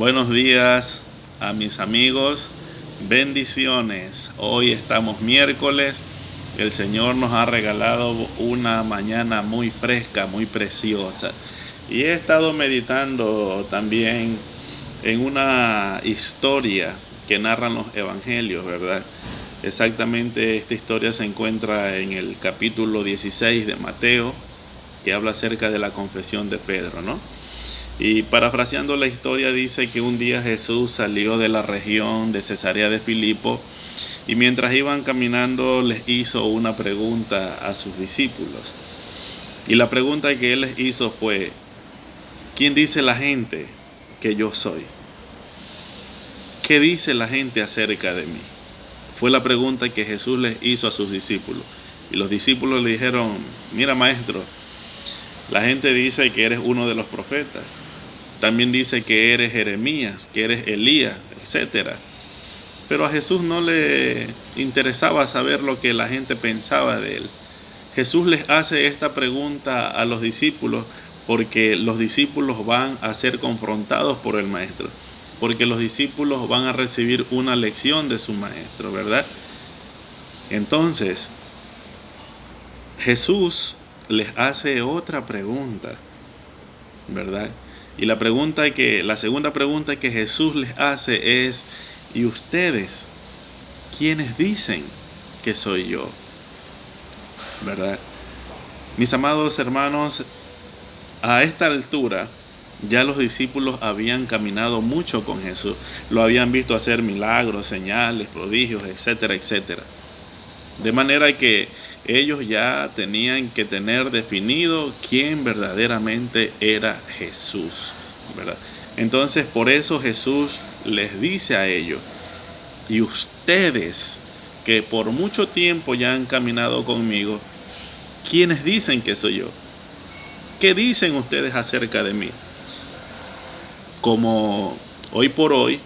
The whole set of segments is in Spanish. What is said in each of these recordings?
Buenos días a mis amigos, bendiciones. Hoy estamos miércoles, el Señor nos ha regalado una mañana muy fresca, muy preciosa. Y he estado meditando también en una historia que narran los evangelios, ¿verdad? Exactamente, esta historia se encuentra en el capítulo 16 de Mateo, que habla acerca de la confesión de Pedro, ¿no? Y parafraseando la historia, dice que un día Jesús salió de la región de Cesarea de Filipo y mientras iban caminando les hizo una pregunta a sus discípulos. Y la pregunta que él les hizo fue: ¿quién dice la gente que yo soy? ¿Qué dice la gente acerca de mí? Fue la pregunta que Jesús les hizo a sus discípulos. Y los discípulos le dijeron: mira, maestro, la gente dice que eres uno de los profetas. También dice que eres Jeremías, que eres Elías, etc. Pero a Jesús no le interesaba saber lo que la gente pensaba de él. Jesús les hace esta pregunta a los discípulos porque los discípulos van a ser confrontados por el maestro. Porque los discípulos van a recibir una lección de su maestro, ¿verdad? Entonces, Jesús les hace otra pregunta, ¿verdad? Y la segunda pregunta que Jesús les hace es: ¿y ustedes quiénes dicen que soy yo? ¿Verdad? Mis amados hermanos, a esta altura ya los discípulos habían caminado mucho con Jesús. Lo habían visto hacer milagros, señales, prodigios, etcétera, etcétera. De manera que ellos ya tenían que tener definido quién verdaderamente era Jesús, ¿verdad? Entonces, por eso Jesús les dice a ellos: y ustedes que por mucho tiempo ya han caminado conmigo, ¿quiénes dicen que soy yo? ¿Qué dicen ustedes acerca de mí? Como hoy por hoy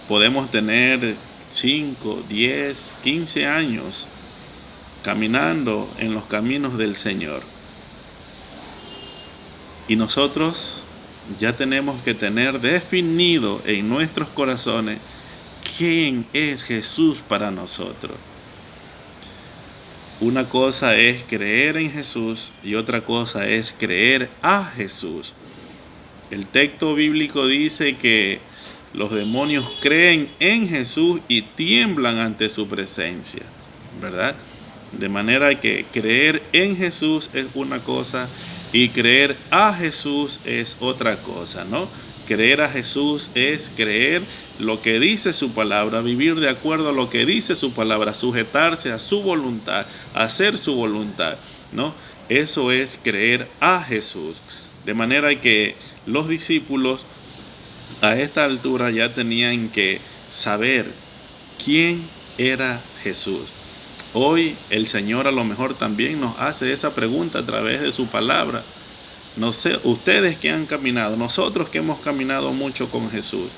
podemos tener 5, 10, 15 años caminando en los caminos del Señor. Y nosotros ya tenemos que tener definido en nuestros corazones quién es Jesús para nosotros. Una cosa es creer en Jesús y otra cosa es creer a Jesús. El texto bíblico dice que los demonios creen en Jesús y tiemblan ante su presencia, ¿verdad? De manera que creer en Jesús es una cosa y creer a Jesús es otra cosa, ¿no? Creer a Jesús es creer lo que dice su palabra, vivir de acuerdo a lo que dice su palabra, sujetarse a su voluntad, hacer su voluntad, ¿no? Eso es creer a Jesús. De manera que los discípulos a esta altura ya tenían que saber quién era Jesús. Hoy el Señor a lo mejor también nos hace esa pregunta a través de su palabra. No sé, ustedes que han caminado, nosotros que hemos caminado mucho con Jesús,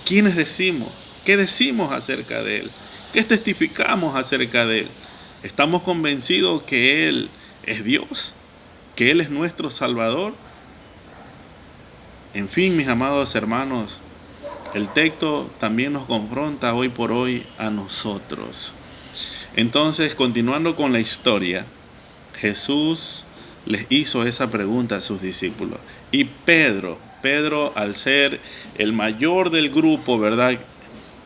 ¿quiénes decimos? ¿Qué decimos acerca de Él? ¿Qué testificamos acerca de Él? ¿Estamos convencidos que Él es Dios? ¿Que Él es nuestro Salvador? En fin, mis amados hermanos, el texto también nos confronta hoy por hoy a nosotros. Entonces, continuando con la historia, Jesús les hizo esa pregunta a sus discípulos. Y Pedro, al ser el mayor del grupo, ¿verdad?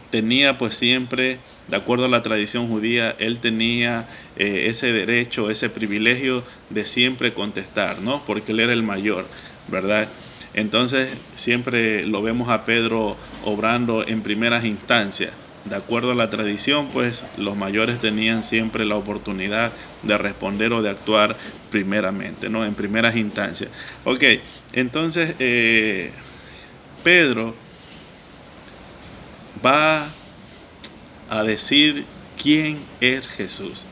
Tenía pues siempre, de acuerdo a la tradición judía, él tenía ese derecho, ese privilegio de siempre contestar, ¿no? Porque él era el mayor, ¿verdad? Entonces siempre lo vemos a Pedro obrando en primeras instancias. De acuerdo a la tradición, pues los mayores tenían siempre la oportunidad de responder o de actuar primeramente, ¿no? En primeras instancias. Ok, entonces Pedro va a decir quién es Jesús.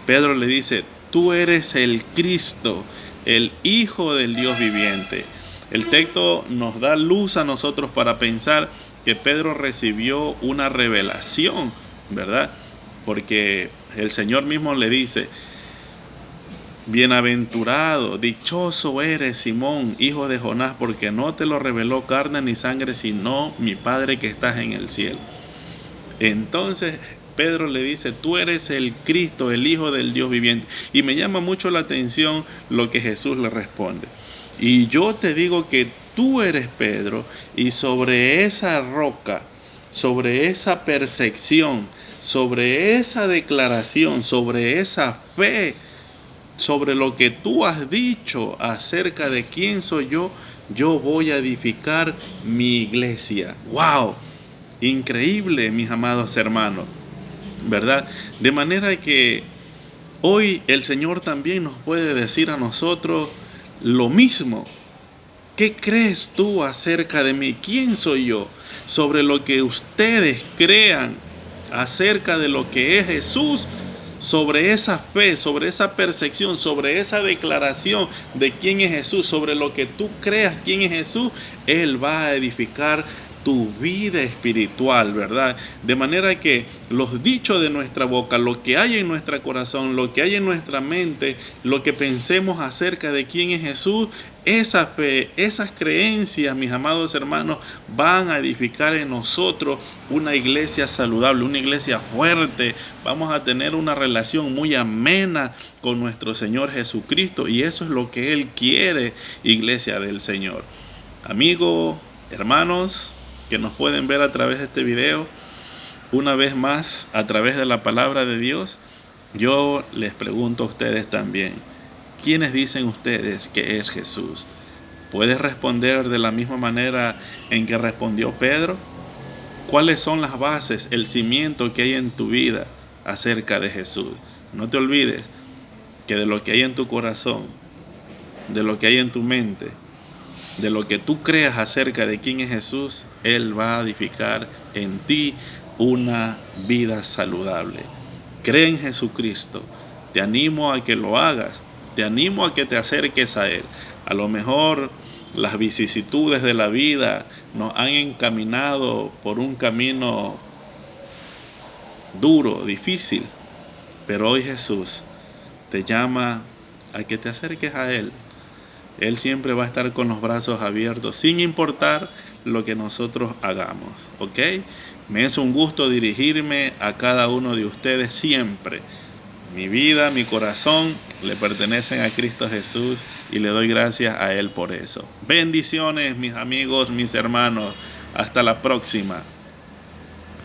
Pedro le dice: tú eres el Cristo, el Hijo del Dios viviente. El texto nos da luz a nosotros para pensar que Pedro recibió una revelación, ¿verdad? Porque el Señor mismo le dice: Bienaventurado, dichoso eres, Simón, hijo de Jonás, porque no te lo reveló carne ni sangre, sino mi Padre que estás en el cielo. Entonces Pedro le dice, tú eres el Cristo, el Hijo del Dios viviente. Y me llama mucho la atención lo que Jesús le responde. Y yo te digo que tú eres Pedro, y sobre esa roca, sobre esa percepción, sobre esa declaración, sobre esa fe, sobre lo que tú has dicho acerca de quién soy yo voy a edificar mi iglesia. ¡Wow! Increíble, mis amados hermanos, ¿verdad? De manera que hoy el Señor también nos puede decir a nosotros lo mismo. ¿Qué crees tú acerca de mí? ¿Quién soy yo? Sobre lo que ustedes crean acerca de lo que es Jesús, sobre esa fe, sobre esa percepción, sobre esa declaración de quién es Jesús, sobre lo que tú creas quién es Jesús, Él va a edificar tu vida espiritual, ¿verdad? De manera que los dichos de nuestra boca, lo que hay en nuestro corazón, lo que hay en nuestra mente, lo que pensemos acerca de quién es Jesús, esa fe, esas creencias, mis amados hermanos, van a edificar en nosotros una iglesia saludable, una iglesia fuerte. Vamos a tener una relación muy amena con nuestro Señor Jesucristo, y eso es lo que Él quiere, iglesia del Señor. Amigos, hermanos, que nos pueden ver a través de este video, una vez más, a través de la palabra de Dios, yo les pregunto a ustedes también, ¿quiénes dicen ustedes que es Jesús? ¿Puedes responder de la misma manera en que respondió Pedro? ¿Cuáles son las bases, el cimiento que hay en tu vida acerca de Jesús? No te olvides que de lo que hay en tu corazón, de lo que hay en tu mente, de lo que tú creas acerca de quién es Jesús, Él va a edificar en ti una vida saludable. Cree en Jesucristo. Te animo a que lo hagas. Te animo a que te acerques a Él. A lo mejor las vicisitudes de la vida nos han encaminado por un camino duro, difícil. Pero hoy Jesús te llama a que te acerques a Él. Él siempre va a estar con los brazos abiertos, sin importar lo que nosotros hagamos, ¿ok? Me es un gusto dirigirme a cada uno de ustedes siempre. Mi vida, mi corazón le pertenecen a Cristo Jesús y le doy gracias a Él por eso. Bendiciones, mis amigos, mis hermanos. Hasta la próxima.